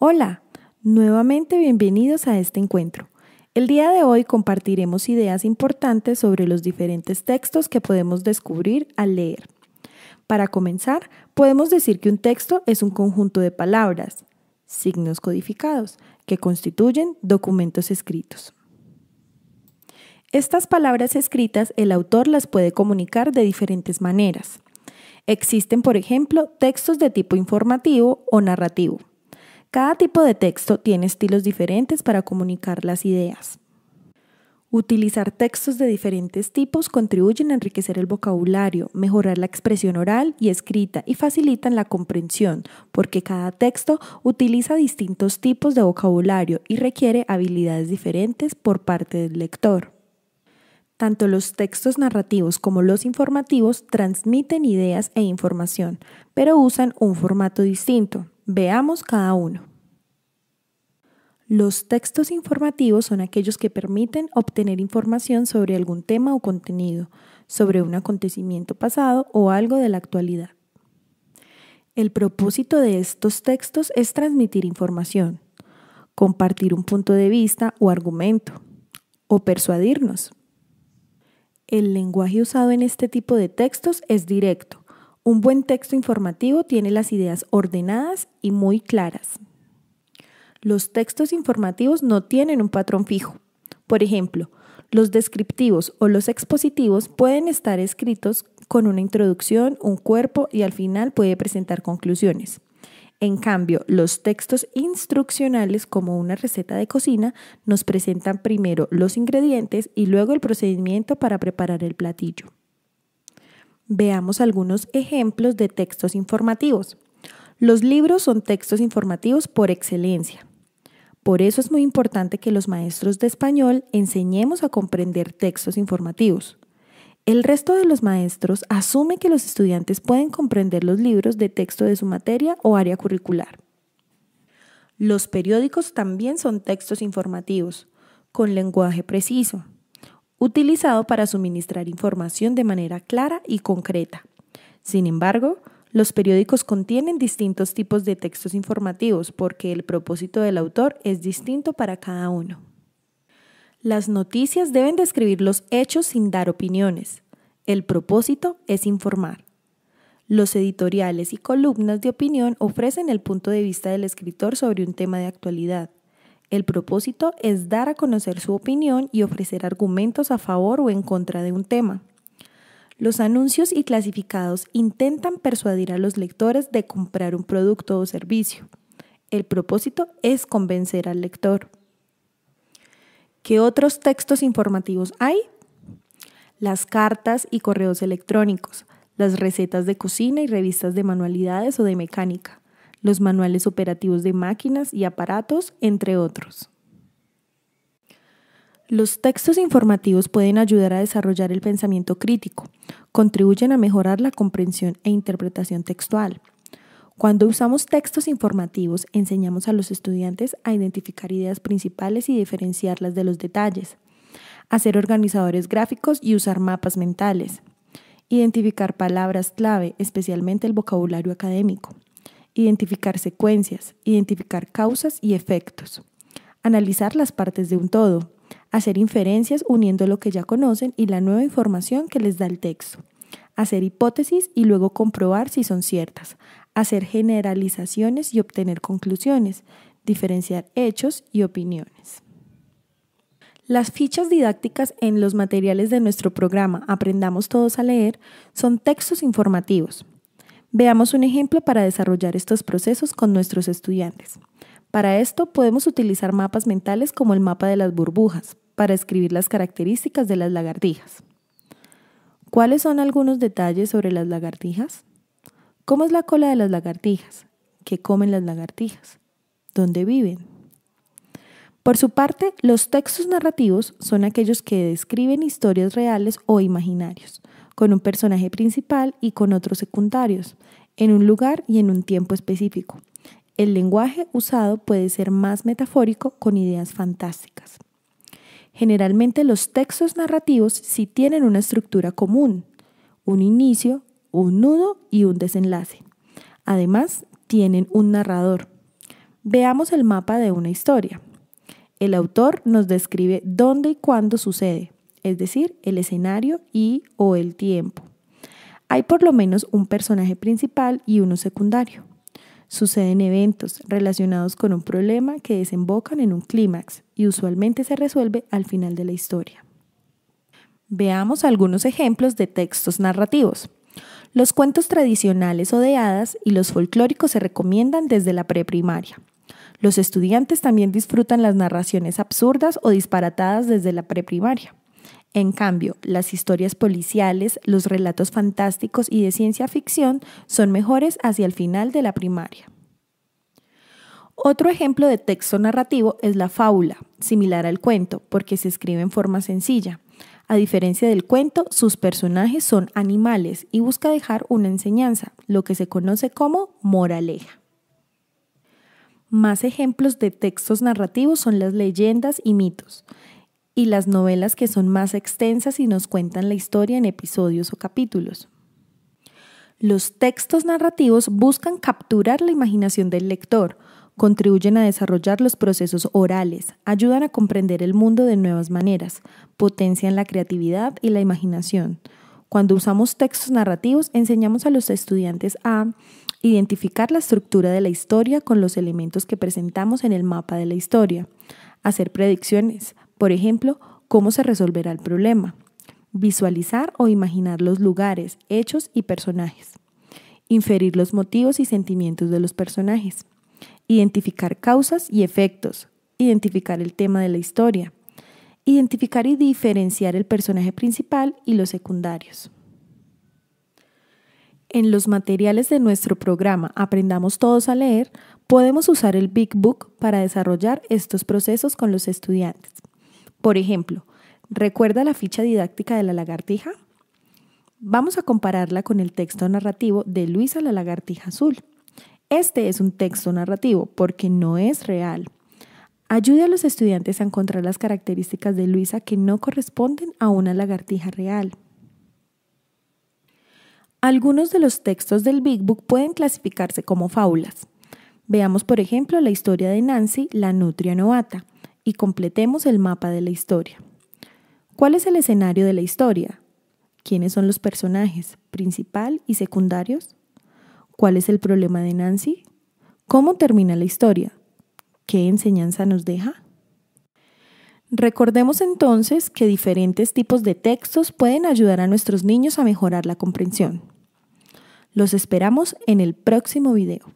Hola, nuevamente bienvenidos a este encuentro. El día de hoy compartiremos ideas importantes sobre los diferentes textos que podemos descubrir al leer. Para comenzar, podemos decir que un texto es un conjunto de palabras, signos codificados, que constituyen documentos escritos. Estas palabras escritas el autor las puede comunicar de diferentes maneras. Existen, por ejemplo, textos de tipo informativo o narrativo. Cada tipo de texto tiene estilos diferentes para comunicar las ideas. Utilizar textos de diferentes tipos contribuyen a enriquecer el vocabulario, mejorar la expresión oral y escrita y facilitan la comprensión, porque cada texto utiliza distintos tipos de vocabulario y requiere habilidades diferentes por parte del lector. Tanto los textos narrativos como los informativos transmiten ideas e información, pero usan un formato distinto. Veamos cada uno. Los textos informativos son aquellos que permiten obtener información sobre algún tema o contenido, sobre un acontecimiento pasado o algo de la actualidad. El propósito de estos textos es transmitir información, compartir un punto de vista o argumento, o persuadirnos. El lenguaje usado en este tipo de textos es directo. Un buen texto informativo tiene las ideas ordenadas y muy claras. Los textos informativos no tienen un patrón fijo. Por ejemplo, los descriptivos o los expositivos pueden estar escritos con una introducción, un cuerpo y al final puede presentar conclusiones. En cambio, los textos instruccionales, como una receta de cocina, nos presentan primero los ingredientes y luego el procedimiento para preparar el platillo. Veamos algunos ejemplos de textos informativos. Los libros son textos informativos por excelencia. Por eso es muy importante que los maestros de español enseñemos a comprender textos informativos. El resto de los maestros asume que los estudiantes pueden comprender los libros de texto de su materia o área curricular. Los periódicos también son textos informativos, con lenguaje preciso, utilizado para suministrar información de manera clara y concreta. Sin embargo, los periódicos contienen distintos tipos de textos informativos porque el propósito del autor es distinto para cada uno. Las noticias deben describir los hechos sin dar opiniones. El propósito es informar. Los editoriales y columnas de opinión ofrecen el punto de vista del escritor sobre un tema de actualidad. El propósito es dar a conocer su opinión y ofrecer argumentos a favor o en contra de un tema. Los anuncios y clasificados intentan persuadir a los lectores de comprar un producto o servicio. El propósito es convencer al lector. ¿Qué otros textos informativos hay? Las cartas y correos electrónicos, las recetas de cocina y revistas de manualidades o de mecánica, los manuales operativos de máquinas y aparatos, entre otros. Los textos informativos pueden ayudar a desarrollar el pensamiento crítico, contribuyen a mejorar la comprensión e interpretación textual. Cuando usamos textos informativos, enseñamos a los estudiantes a identificar ideas principales y diferenciarlas de los detalles, a ser organizadores gráficos y usar mapas mentales, identificar palabras clave, especialmente el vocabulario académico, identificar secuencias, identificar causas y efectos, analizar las partes de un todo, hacer inferencias uniendo lo que ya conocen y la nueva información que les da el texto, hacer hipótesis y luego comprobar si son ciertas, hacer generalizaciones y obtener conclusiones, diferenciar hechos y opiniones. Las fichas didácticas en los materiales de nuestro programa Aprendamos Todos a Leer son textos informativos. Veamos un ejemplo para desarrollar estos procesos con nuestros estudiantes. Para esto podemos utilizar mapas mentales como el mapa de las burbujas para escribir las características de las lagartijas. ¿Cuáles son algunos detalles sobre las lagartijas? ¿Cómo es la cola de las lagartijas? ¿Qué comen las lagartijas? ¿Dónde viven? Por su parte, los textos narrativos son aquellos que describen historias reales o imaginarios, con un personaje principal y con otros secundarios, en un lugar y en un tiempo específico. El lenguaje usado puede ser más metafórico con ideas fantásticas. Generalmente los textos narrativos sí tienen una estructura común, un inicio, un nudo y un desenlace. Además, tienen un narrador. Veamos el mapa de una historia. El autor nos describe dónde y cuándo sucede, es decir, el escenario y o el tiempo. Hay por lo menos un personaje principal y uno secundario. Suceden eventos relacionados con un problema que desembocan en un clímax y usualmente se resuelve al final de la historia. Veamos algunos ejemplos de textos narrativos. Los cuentos tradicionales o de hadas y los folclóricos se recomiendan desde la preprimaria. Los estudiantes también disfrutan las narraciones absurdas o disparatadas desde la preprimaria. En cambio, las historias policiales, los relatos fantásticos y de ciencia ficción son mejores hacia el final de la primaria. Otro ejemplo de texto narrativo es la fábula, similar al cuento, porque se escribe en forma sencilla. A diferencia del cuento, sus personajes son animales y busca dejar una enseñanza, lo que se conoce como moraleja. Más ejemplos de textos narrativos son las leyendas y mitos, y las novelas que son más extensas y nos cuentan la historia en episodios o capítulos. Los textos narrativos buscan capturar la imaginación del lector, contribuyen a desarrollar los procesos orales, ayudan a comprender el mundo de nuevas maneras, potencian la creatividad y la imaginación. Cuando usamos textos narrativos, enseñamos a los estudiantes a identificar la estructura de la historia con los elementos que presentamos en el mapa de la historia, hacer predicciones, por ejemplo, cómo se resolverá el problema, visualizar o imaginar los lugares, hechos y personajes, inferir los motivos y sentimientos de los personajes, identificar causas y efectos, identificar el tema de la historia, identificar y diferenciar el personaje principal y los secundarios. En los materiales de nuestro programa Aprendamos Todos a Leer, podemos usar el Big Book para desarrollar estos procesos con los estudiantes. Por ejemplo, ¿recuerda la ficha didáctica de la lagartija? Vamos a compararla con el texto narrativo de Luisa la lagartija azul. Este es un texto narrativo porque no es real. Ayude a los estudiantes a encontrar las características de Luisa que no corresponden a una lagartija real. Algunos de los textos del Big Book pueden clasificarse como fábulas. Veamos, por ejemplo, la historia de Nancy, la nutria novata, y completemos el mapa de la historia. ¿Cuál es el escenario de la historia? ¿Quiénes son los personajes, principal y secundarios? ¿Cuál es el problema de Nancy? ¿Cómo termina la historia? ¿Qué enseñanza nos deja? Recordemos entonces que diferentes tipos de textos pueden ayudar a nuestros niños a mejorar la comprensión. Los esperamos en el próximo video.